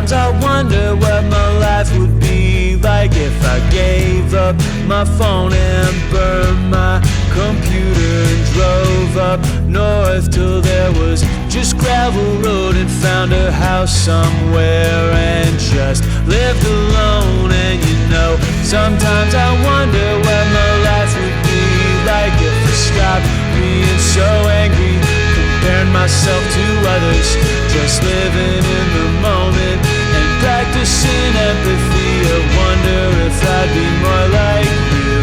Sometimes I wonder what my life would be like if I gave up my phone and burned my computer and drove up north till there was just gravel road and found a house somewhere and just lived alone. And you know, sometimes I wonder what my life would be like if I stopped being so angry, comparing myself to others, just living in the moment and practicing empathy. I wonder if I'd be more like you.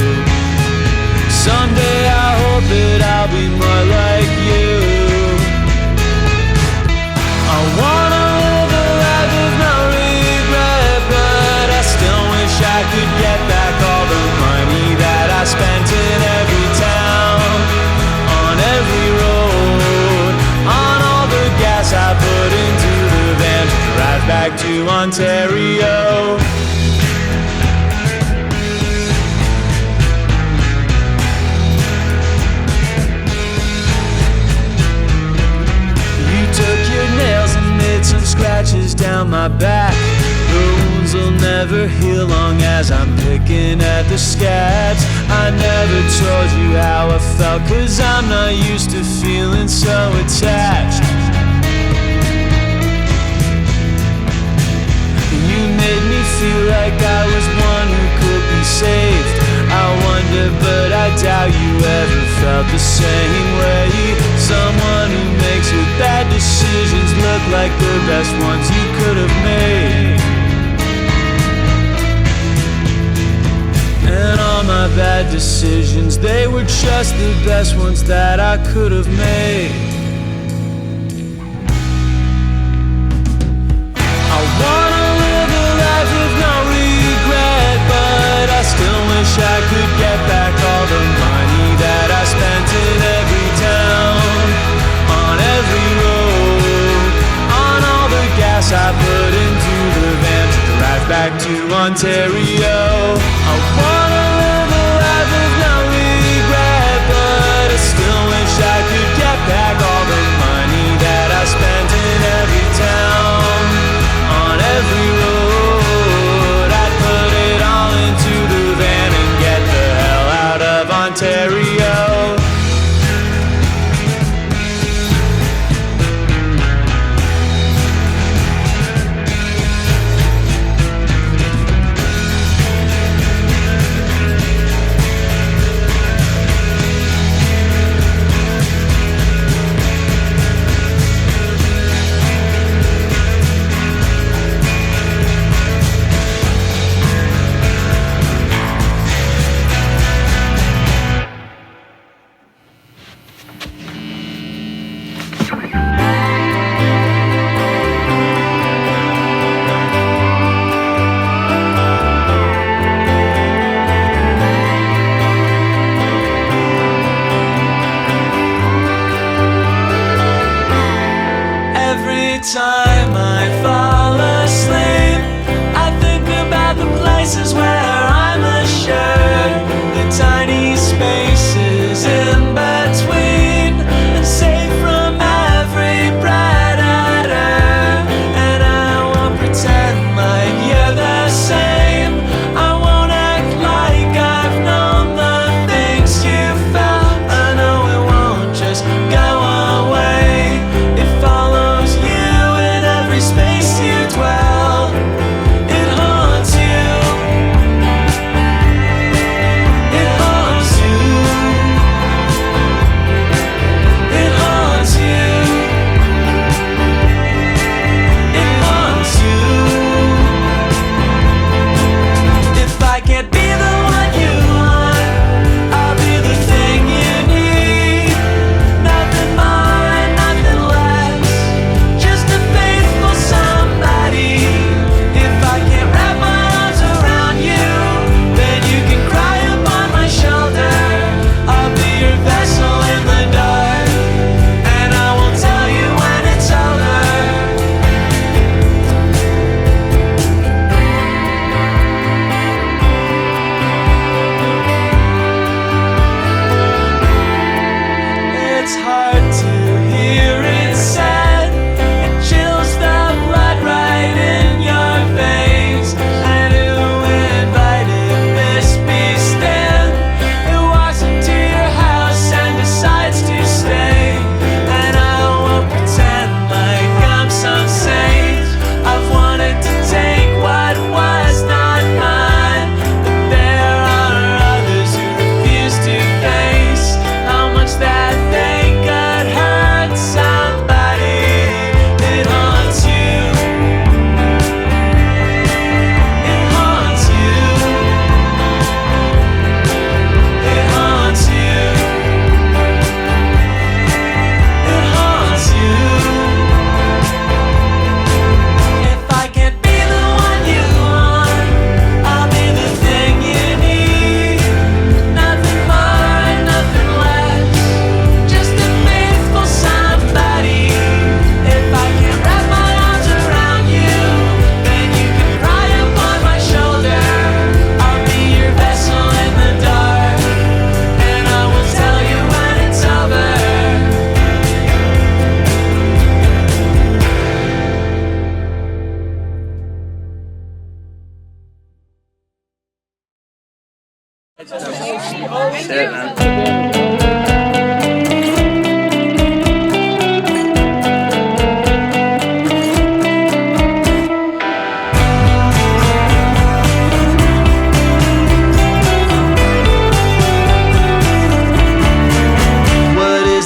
Someday I hope that I'll be more like you. I wanna live a life of no regret, but I still wish I could get back all the money that I spent in every town, on every road, on all the gas I put into the van to drive back to Ontario. Took your nails and made some scratches down my back. The wounds will never heal long as I'm picking at the scabs. I never told you how I felt, 'cause I'm not used to feeling so attached. You made me feel like I was one who could be saved. I wonder, but I doubt you ever felt the same way. Someone who makes your bad decisions look like the best ones you could have made. And all my bad decisions, they were just the best ones that I could have made. I wanna live a life with no regret, but I still wish I could get back all the money that I spent in every town, on every road, on all the gas I put into the van to drive back to Ontario. I wanna live a life with no regret, but I still wish I could get back all the money that I spent in every town, on every road. I'd put it all into the van and get the hell out of Ontario.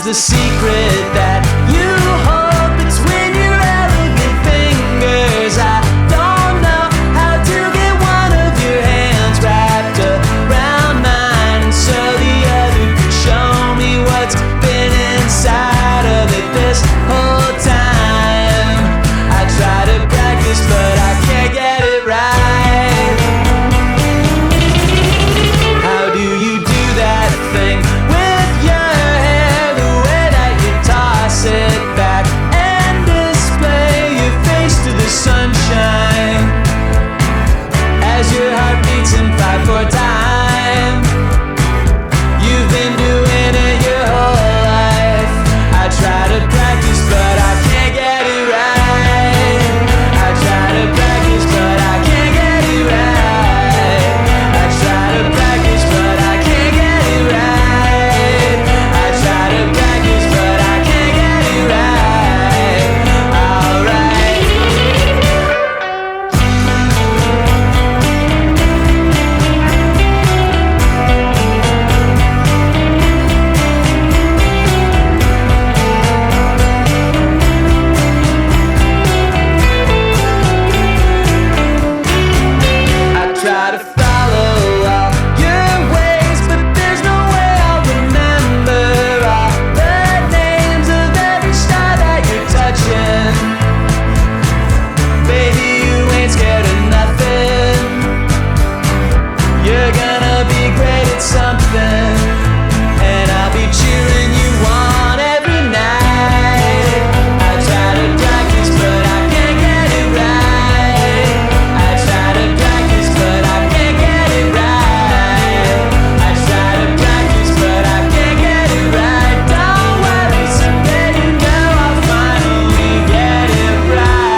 the secret that you hold between your elegant fingers? I don't know how to get one of your hands wrapped around mine, so the other could show me what's been inside of it this whole time. I try to practice, but I can't get it right. How do you do that thing with your hair, the way that you toss it back and display your face to the sunshine as your heart beats in 5/4 time? You've been doing it your whole life. I try to practice, but I can't get it right. I try to practice, but I can't get it right. I try to practice, but I can't get it right. I try to practice, but I can't get it right. Alright. I try to follow all your ways, but there's no way I'll remember all the names of every star that you're touching. Baby, you ain't scared of nothing. You're gonna be great at something, and I'll be cheering you on every night. I try to practice, but I can't get it right. I try to practice, but I can't get it right. I try to practice, but I can't get it right. Don't worry, someday you know I'll finally get it right.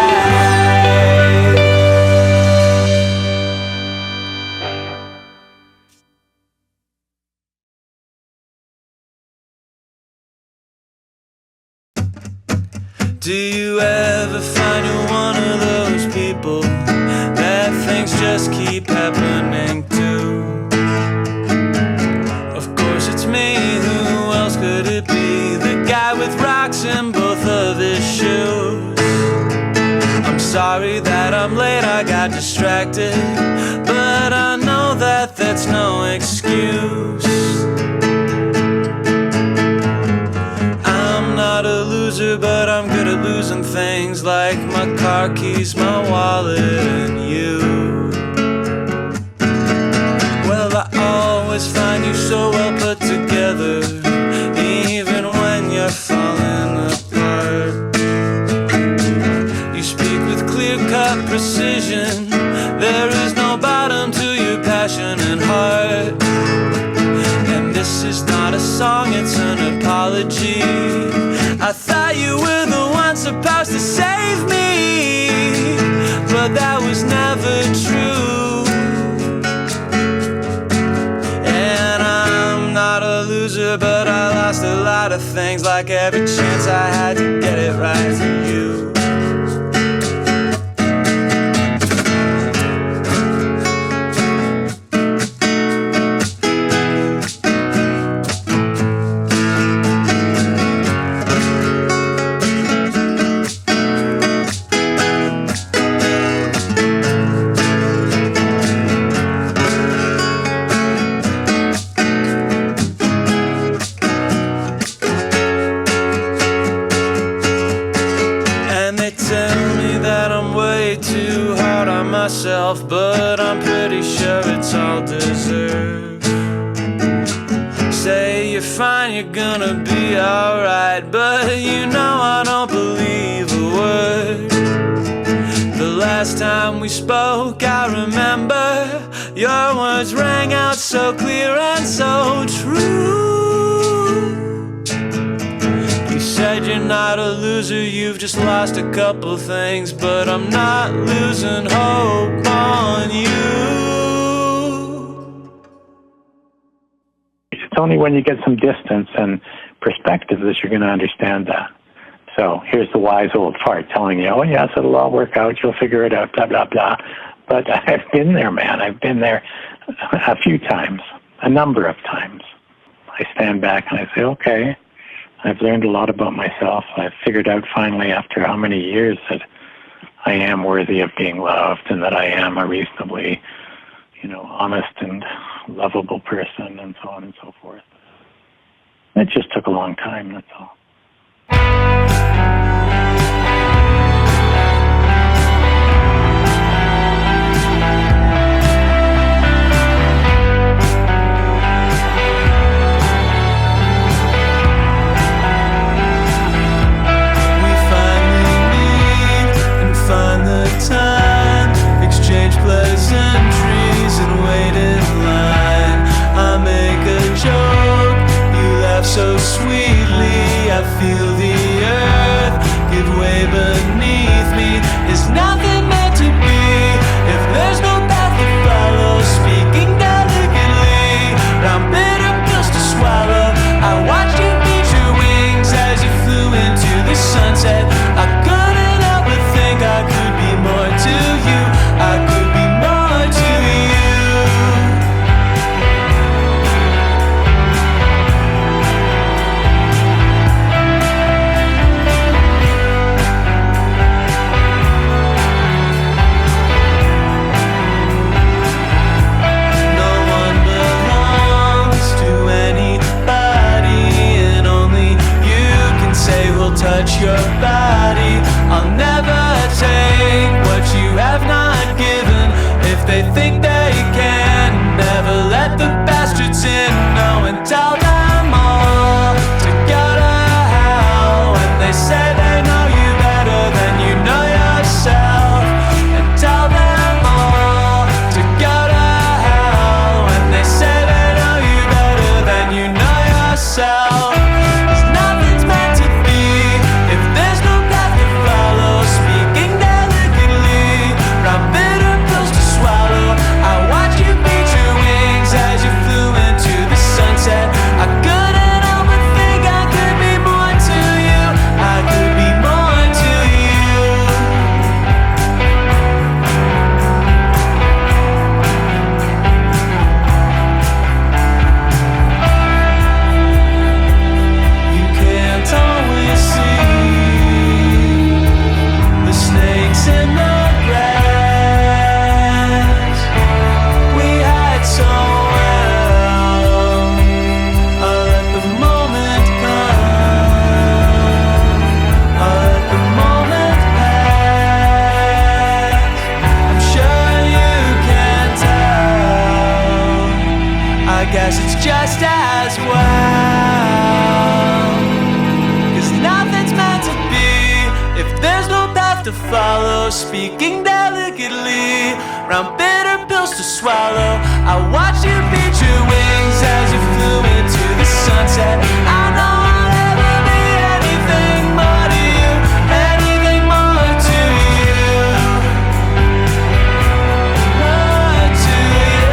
Do you ever find you're one of those people that things just keep happening to? Of course it's me, who else could it be? The guy with rocks in both of his shoes. I'm sorry that I'm late, I got distracted, but I know that that's no excuse. I'm not a loser, but I'm good at losing things like my car keys, my wallet, and you. Well, I always find you so well put together, even when you're falling apart. You speak with clear-cut precision. There is no bottom to your passion and heart. And this is not a song, it's an apology. I thought you were the one supposed to save me, but that was never true. And I'm not a loser, but I lost a lot of things, like every chance I had to get it right for you. But I'm pretty sure it's all deserved. Say you're fine, you're gonna be alright, but you know I don't believe a word. The last time we spoke, I remember your words rang out so clear and so true. You said you're not a loser, you've just lost a couple things, but I'm not losing hope on you. It's only when you get some distance and perspective that you're going to understand that. So here's the wise old fart telling you, oh yes, it'll all work out, you'll figure it out, blah, blah, blah. But I've been there, man. I've been there a few times, a number of times. I stand back and I say, okay, I've learned a lot about myself. I've figured out finally after how many years that I am worthy of being loved and that I am a reasonably, honest and lovable person and so on and so forth. It just took a long time, that's all. Time, exchange pleasantries and wait in line. I make a joke, you laugh so sweetly. I feel the earth give way beneath me. Is nothing meant to be if there's no path to follow? Speaking delicately, round bitter pills to swallow. I watched you beat your wings as you flew into the sunset. I couldn't help but think I could be more to you. I could be more to you. No one belongs to anybody, and only you can say we'll touch your body. I'll never take what you have not given. If they think they can, never let the bastards in. No, and tell them all to go to hell when they say they know you better than you know yourself. And tell them all to go to hell when they say they know you better than you know yourself. 'Cause nothing's meant to be if there's no path to follow. Speaking delicately, round bitter pills to swallow. I watched you beat your wings as you flew into the sunset. I couldn't help but think I could be more to you. I could be more to you. You can't always see the snakes in the grass. We hide so well. I'll let the moment come. I'll let the moment pass. I'm sure you can tell. I guess it's just as well. 'Cause nothing's meant to be if there's no path to follow. Speaking delicately, round bitter pills to swallow. I watched you beat your wings as you flew into the sunset. I know I'll never be anything more to you, anything more to you, more to you,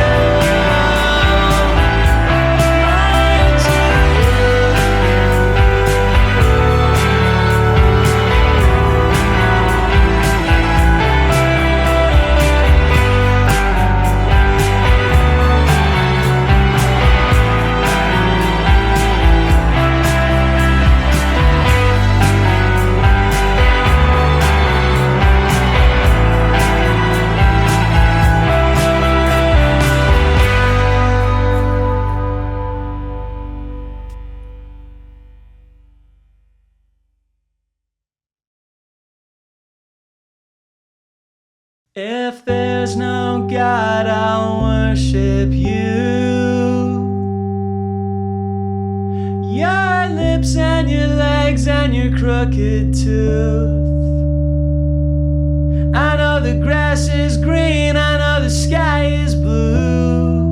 more to you. If there's no God, I'll worship you. Your lips and your legs and your crooked tooth. I know the grass is green, I know the sky is blue.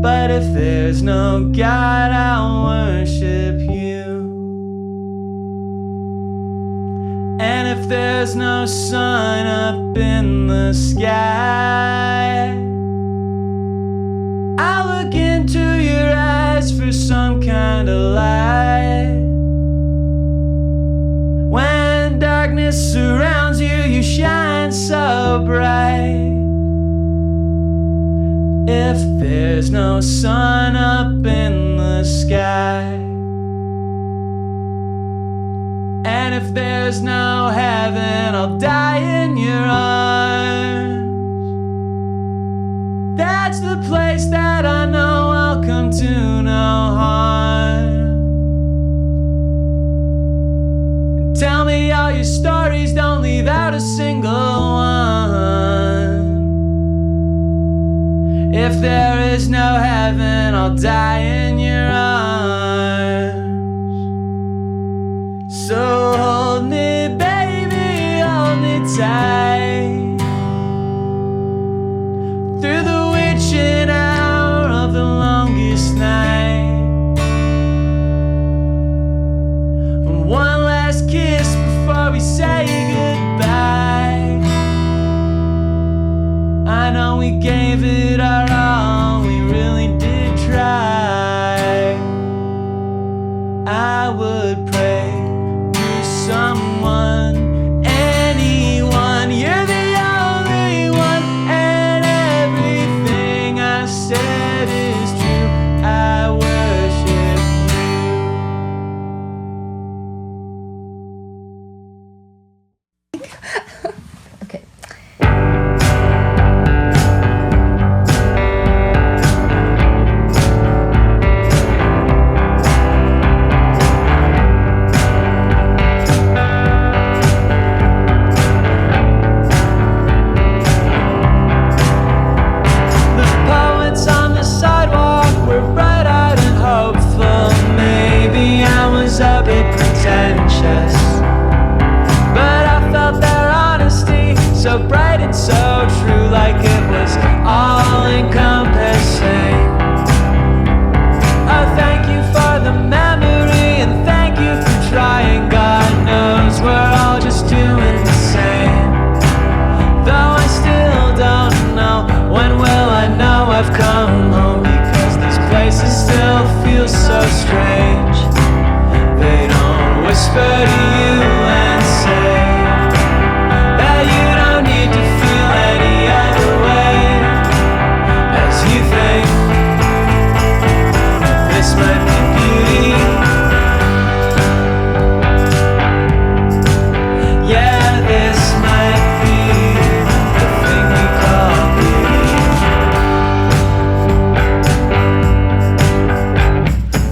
But if there's no God, I'll worship you. And if there's no sun up in the sky, I'll look into your eyes for some kind of light. When darkness surrounds you, you shine so bright. If there's no sun up in the sky, if there's no heaven, I'll die in your arms. That's the place that I know I'll come to no harm. And tell me all your stories, don't leave out a single one. If there is no heaven, I'll die in your arms. So hold me, baby, hold me tight, through the witching hour of the longest night. One last kiss before we say goodbye. I know we gave it our all, we really did try. I would pray to someone, anyone. You're the only one, and everything I said is true. I worship Okay. The poets on the sidewalk were bright-eyed and hopeful. Maybe I was a bit pretentious, but I felt their honesty so bright and so true, like it was all-encompassing. Oh, thank you for the memory, and thank you for trying. God knows we're all just doing the same. Though I still don't know, when will I know I've come home? Because these places still feel so strange. They don't whisper to you and say that you don't need to feel any other way, as you think this might be beauty. Yeah, this might be the thing we call beauty.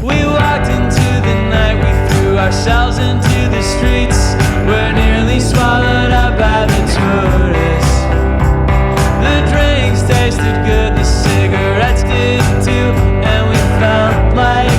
We walked into the night, we threw ourselves into the streets. We're nearly swallowed up by the tourists. The drinks tasted good, the cigarettes did too, and we felt like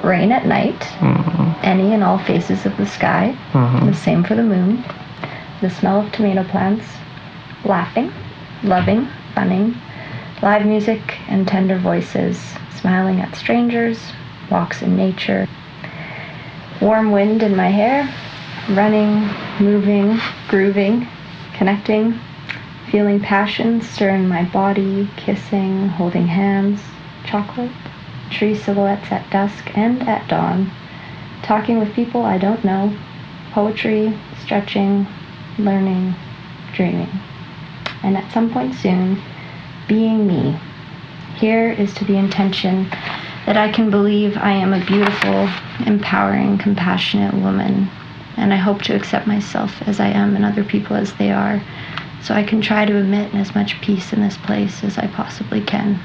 rain at night, any and all phases of the sky, the same for the moon, the smell of tomato plants, laughing, loving, funning, live music and tender voices, smiling at strangers, walks in nature, warm wind in my hair, running, moving, grooving, connecting, feeling passion stir in my body, kissing, holding hands, chocolate, tree silhouettes at dusk and at dawn, talking with people I don't know, poetry, stretching, learning, dreaming, and at some point soon, being me. Here is to the intention that I can believe I am a beautiful, empowering, compassionate woman, and I hope to accept myself as I am and other people as they are, so I can try to emit as much peace in this place as I possibly can.